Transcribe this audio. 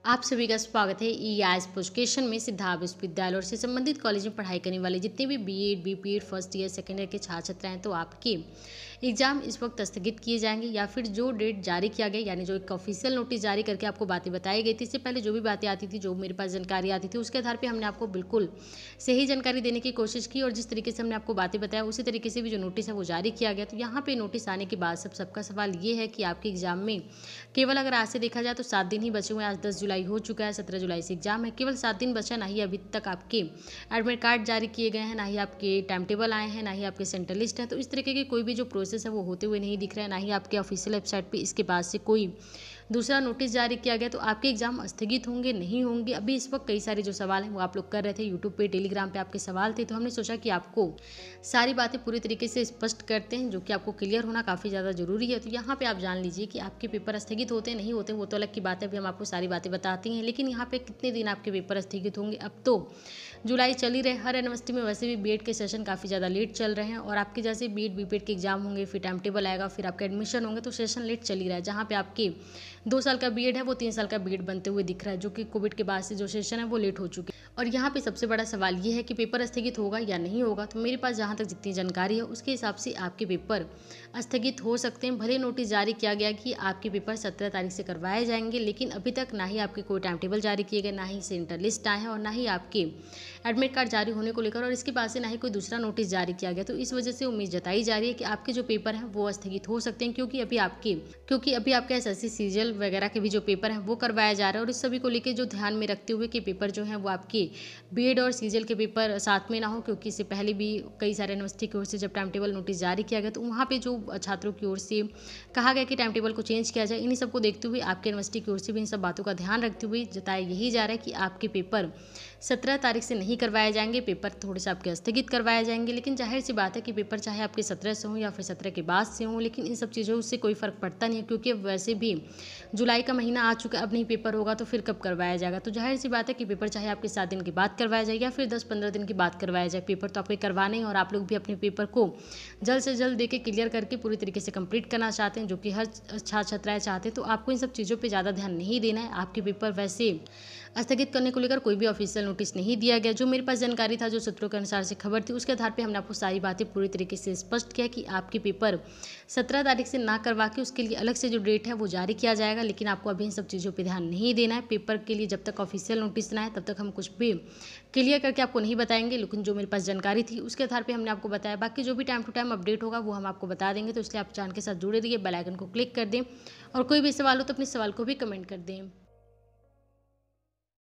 आप सभी का स्वागत है ईआईएस एजुकेशन में। सिद्धार्थ विश्वविद्यालय और से संबंधित कॉलेज में पढ़ाई करने वाले जितने भी BEd, BPEd, first year, second year के छात्र छात्राएं हैं, तो आपके एग्जाम इस वक्त स्थगित किए जाएंगे या फिर जो डेट जारी किया गया, यानी जो एक ऑफिशियल नोटिस जारी करके आपको बातें बताई गई थी। इससे पहले जो भी बातें आती थी, जो मेरे पास जानकारी आती थी, उसके आधार पर हमने आपको बिल्कुल सही जानकारी देने की कोशिश की और जिस तरीके से हमने आपको बातें बताया उसी तरीके से भी जो नोटिस है वो जारी किया गया। तो यहाँ पे नोटिस आने के बाद सबका सवाल ये है कि आपके एग्जाम में केवल अगर आज से देखा जाए तो 7 दिन ही बचे हुए हैं। आज 10 जुलाई हो चुका है, 17 जुलाई से एग्जाम है, केवल 7 दिन बचा। ना ही अभी तक आपके एडमिट कार्ड जारी किए गए हैं, ना ही आपके टाइम टेबल आए हैं, ना ही आपके सेंटर लिस्ट है। तो इस तरीके के कोई भी जो प्रोसेस है वो होते हुए नहीं दिख रहा है, ना ही आपके ऑफिशियल वेबसाइट पे इसके बाद से कोई दूसरा नोटिस जारी किया गया। तो आपके एग्जाम स्थगित होंगे, नहीं होंगे, अभी इस वक्त कई सारे जो सवाल हैं वो आप लोग कर रहे थे यूट्यूब पे, टेलीग्राम पे आपके सवाल थे। तो हमने सोचा कि आपको सारी बातें पूरी तरीके से स्पष्ट करते हैं, जो कि आपको क्लियर होना काफ़ी ज़्यादा जरूरी है। तो यहाँ पे आप जान लीजिए कि आपके पेपर स्थगित होते हैं, नहीं होते वो तो अलग की बात है, अभी हम आपको सारी बातें बताती हैं। लेकिन यहाँ पे कितने दिन आपके पेपर स्थगित होंगे, अब तो जुलाई चल ही रहे। हर यूनिवर्सिटी में वैसे भी बीएड के सेशन काफ़ी ज़्यादा लेट चल रहे हैं और आपके जैसे बीएड, बीपीएड के एग्जाम होंगे, फिर टाइम टेबल आएगा, फिर आपके एडमिशन होंगे, तो सेशन लेट चल ही रहा है। जहाँ पे आपके 2 साल का बीएड है वो 3 साल का बीएड बनते हुए दिख रहा है, जो कि कोविड के बाद से जो सेशन है वो लेट हो चुके हैं। और यहाँ पे सबसे बड़ा सवाल ये है कि पेपर स्थगित होगा या नहीं होगा। तो मेरे पास जहाँ तक जितनी जानकारी है उसके हिसाब से आपके पेपर स्थगित हो सकते हैं। भले नोटिस जारी किया गया कि आपके पेपर 17 तारीख से करवाए जाएंगे, लेकिन अभी तक ना ही आपके कोई टाइम टेबल जारी किए गए, ना ही सेंटर लिस्ट आए हैं और ना ही आपके एडमिट कार्ड जारी होने को लेकर और इसके बाद से ना ही कोई दूसरा नोटिस जारी किया गया। तो इस वजह से उम्मीद जताई जा रही है कि आपके जो पेपर हैं वो स्थगित हो सकते हैं, क्योंकि अभी आपके एसएससी सीजीएल वगैरह के भी जो पेपर हैं वो करवाया जा रहा है। और इस सभी को लेकर जो ध्यान में रखते हुए कि पेपर जो है वो आपके बीएड और सीजीएल के पेपर साथ में ना हो, क्योंकि इससे पहले भी कई सारे यूनिवर्सिटी की ओर से जब टाइम टेबल नोटिस जारी किया गया तो वहाँ पे जो छात्रों की ओर से कहा गया कि टाइम टेबल को चेंज किया जाए। इन्हीं सबको देखते हुए आपके यूनिवर्सिटी की ओर से भी इन सब बातों का ध्यान रखते हुए जताया यही जा रहा है कि आपके पेपर 17 तारीख से नहीं करवाए जाएंगे, पेपर थोड़े से आपके स्थगित करवाए जाएंगे। लेकिन जाहिर सी बात है कि पेपर चाहे आपके 17 से हों या फिर 17 के बाद से हों, लेकिन इन सब चीज़ों से कोई फ़र्क पड़ता नहीं है, क्योंकि अब वैसे भी जुलाई का महीना आ चुका है। अब नहीं पेपर होगा तो फिर कब करवाया जाएगा। तो जाहिर सी बात है कि पेपर चाहे आपके 7 दिन के बाद करवाया जाए या फिर 10-15 दिन के बाद करवाया जाए, पेपर तो आपके करवाने हैं और आप लोग भी अपने पेपर को जल्द से जल्द देके क्लियर करके पूरी तरीके से कंप्लीट करना चाहते हैं, जो कि हर छात्र छात्राएं चाहते हैं। तो आपको इन सब चीज़ों पर ज़्यादा ध्यान नहीं देना है। आपके पेपर वैसे स्थगित करने को लेकर कोई भी ऑफिशियल नोटिस नहीं दिया गया। जो मेरे पास जानकारी था, जो सूत्रों के अनुसार से खबर थी, उसके आधार पे हमने आपको सारी बातें पूरी तरीके से स्पष्ट किया कि आपके पेपर 17 तारीख से ना करवा के उसके लिए अलग से जो डेट है वो जारी किया जाएगा। लेकिन आपको अभी इन सब चीज़ों पर ध्यान नहीं देना है। पेपर के लिए जब तक ऑफिशियल नोटिस ना है तब तक हम कुछ भी क्लियर करके आपको नहीं बताएंगे। लेकिन जो मेरे पास जानकारी थी उसके आधार पर हमने आपको बताया। बाकी जो भी टाइम टू टाइम अपडेट होगा वो हम आपको बता देंगे। तो इसलिए आप चैनल के साथ जुड़े रहिए, बेल आइकन को क्लिक कर दें और कोई भी सवाल हो तो अपने सवाल को भी कमेंट कर दें।